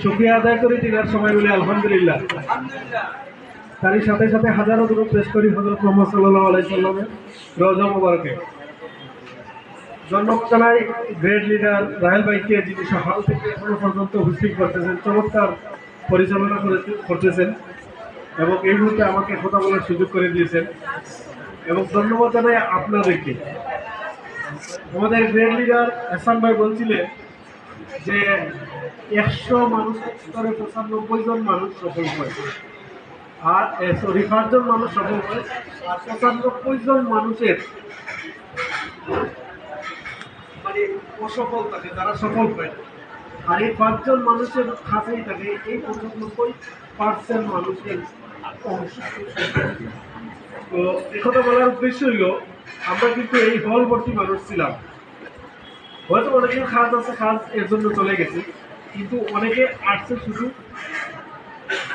শুকরিয়া আদায় করি তিনার সময় বলে আলহামদুলিল্লাহ। তারই সাথে সাথে হাজারো দুরূদ পেশ করি হযরত মুহাম্মদ সাল্লাল্লাহু আলাইহি সাল্লামের রওজা মুবারকে। ধন্যবাদ জানাই গ্রেট লিডার রাহেল ভাইকে, যিনি সকাল থেকে এখনো পর্যন্ত উপস্থিত করতেছেন, চমৎকার পরিচালনা করতেছেন এবং এই মুহূর্তে আমাকে কথা বলার সুযোগ করে দিয়েছেন। এবং ধন্যবাদ জানাই আপনাদেরকে। আমাদের গ্রেট লিডার হাসান ভাই বলছিলেন যে 100 মানুষের স্তরে 95 জন মানুষ সফল হয়, আর 5 জন মানুষ সফল হয়, আর 95 জন মানুষের মানে অসফল থাকে, তারা সফল হয়। আর এই 5 জন মানুষের কাছেই থাকে এই 95% মানুষের অংশ। তো একথা বলার উদ্দেশ্য হইল, আমরা কিন্তু এই হল ভর্তি মানুষ ছিলাম। হয়তো অনেকের কাজ আছে, কাজ এর জন্য চলে গেছে, কিন্তু অনেকে আসছে শুধু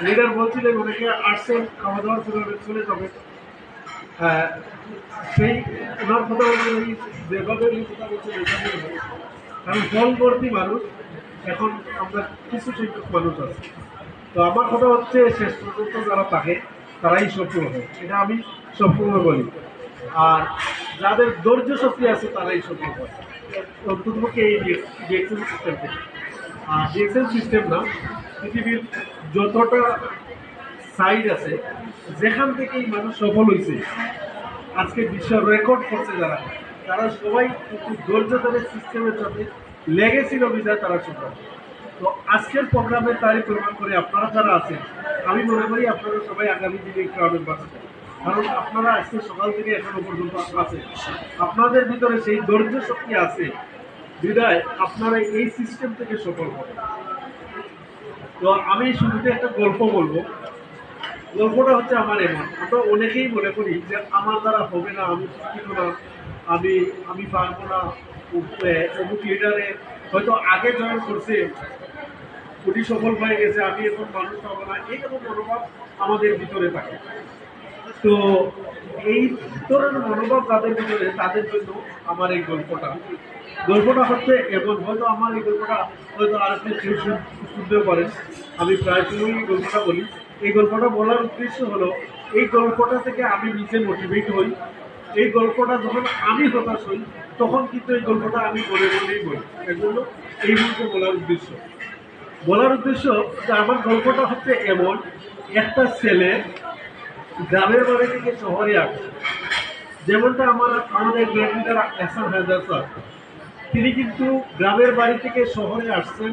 লিডার বলছিলেন অনেকে আসছেন খাওয়া দাওয়ার চলে যাবে। সেই ওনার কথা বলতে যেভাবে কথা বলছেন এখানে, কারণ হল ভর্তি মানুষ, এখন আমরা কিছু সংখ্যক মানুষ আছে। তো আমার কথা হচ্ছে শেষ পর্যন্ত যারা থাকে তারাই সফল হয়, এটা আমি সম্পূর্ণ বলি। আর যাদের ধৈর্য শক্তি আছে তারাই সফল হয়, অন্ততপক্ষে এই ডিএক্সএল সিস্টেম থেকে। আর ডিএক্সএল সিস্টেম না, পৃথিবীর যতটা সাইড আছে যেখান থেকেই মানুষ সফল হয়েছে, আজকে বিশ্ব রেকর্ড করছে যারা, তারা সবাই কিন্তু ধৈর্য ধরে সিস্টেমের সাথে লেগেছিল বিধায় তারা সফল। তো আজকের প্রোগ্রামে তাই প্রমাণ করে আপনারা যারা আছেন, আমি মনে করি আপনারা সবাই আগামী দিনে একটু আবেগ, কারণ আপনারা আজকে সকাল থেকে এখনো পর্যন্ত আছেন, আপনাদের ভিতরে সেই ধৈর্য শক্তি আছে বিধায় আপনারা এই সিস্টেম থেকে সফল হবেন। তো আমি শুরুতে একটা গল্প বলবো। গল্পটা হচ্ছে আমার এমন, আমরা অনেকেই মনে করি যে আমার দ্বারা হবে না, আমি শিক্ষিত না, আমি পারবো না, অমুক লিডারে হয়তো আগে জয়েন করছে, উনি সফল হয়ে গেছে, আমি এখন মানুষ পাবো না, এইরকম মনোভাব আমাদের ভিতরে থাকে। তো এই ধরনের মনোভাব তাদের ভিতরে, তাদের জন্য আমার এই গল্পটা হচ্ছে এবং হয়তো আমার এই গল্পটা হয়তো আরেকটা কেউ শুনতেও পারেন। আমি প্রায় সময়ই এই গল্পটা বলি। এই গল্পটা বলার উদ্দেশ্য হলো, এই গল্পটা থেকে আমি নিজে মোটিভেট হই। এই গল্পটা যখন আমি হতাশ হই, তখন কিন্তু এই গল্পটা আমি বলেই বলি। এগুলো এই মুহূর্তে বলার উদ্দেশ্য যে আমার গল্পটা হচ্ছে এমন, একটা ছেলে গ্রামের বাড়ি থেকে শহরে আসে। যেমনটা আমাদের গ্রেট লিডার এহসান হায়দার স্যার, তিনি কিন্তু গ্রামের বাড়ি থেকে শহরে আসছেন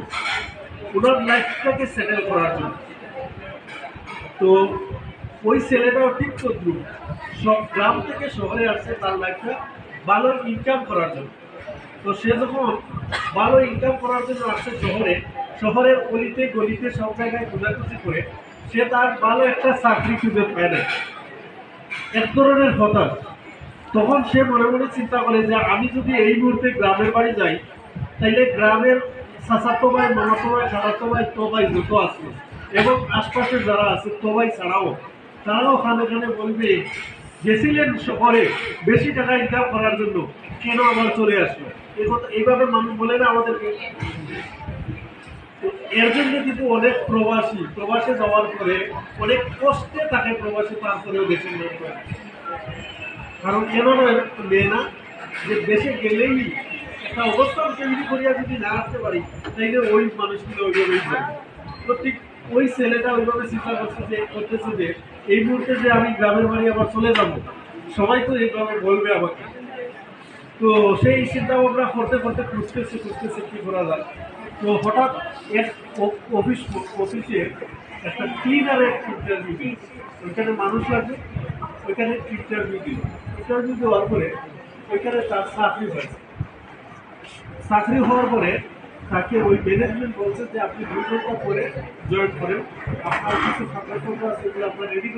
ওনার লাইফটাকে সেটেল করার জন্য। তো ওই ছেলেটাও ঠিক তদ্রুপ সব গ্রাম থেকে শহরে আসছে তার লাইফটা ভালো ইনকাম করার জন্য। তো সে যখন ভালো ইনকাম করার জন্য আসছে শহরের অলিতে গলিতে সব জায়গায় খোঁজাখুঁজি করে সে তার ভালো একটা চাকরি খুঁজে পায় না, এক ধরনের হতাশ। তখন সে মনে মনে চিন্তা করে যে আমি যদি এই মুহূর্তে গ্রামের বাড়ি যাই, তাইলে গ্রামের চাচাতো ভাই, মামাতো ভাই, খালাতো ভাই, তো ভাই যত আছে এবং আশপাশে যারা আছে তো ভাই তারাও খানে বলবে গেছিলেন শহরে বেশি টাকা ইনকাম করার জন্য, কেন আবার চলে আসলো। এইভাবে মানুষ বলে না আমাদেরকে। এর জন্য কিন্তু অনেক প্রবাসে যাওয়ার পরে অনেক কষ্টে তাকে প্রবাসী পার করেও দেশে নিয়ে যায়। কারণ কেন নেয় না, যে দেশে গেলেই একটা অবস্থান তৈরি করিয়া যদি না আসতে পারি, তাইলে ওই মানুষগুলো ওইভাবেই যায়। তো ঠিক ওই ছেলেটা ওইভাবে চিন্তা করতেছে যে এই মুহূর্তে যে আমি গ্রামের বাড়ি আবার চলে যাব, সবাই তো এইভাবে বলবে আমাকে। তো সেই চিন্তা ভাবনা করতে খুঁজতেছে কি করা যায়। তো হঠাৎ এক অফিসে একটা ক্লিনারের ইন্টারভিউ দিল। ওইখানে মানুষ লাগবে, ওইখানে ইন্টারভিউ দেওয়ার পরে ওইখানে তার চাকরি হওয়ার পরে তাকে ওই ম্যানেজমেন্ট বলছে যে আপনি 2 ঘন্টা পরে জয়েন করেন, আপনার কিছু খাতা আছে, আপনার রেডি করে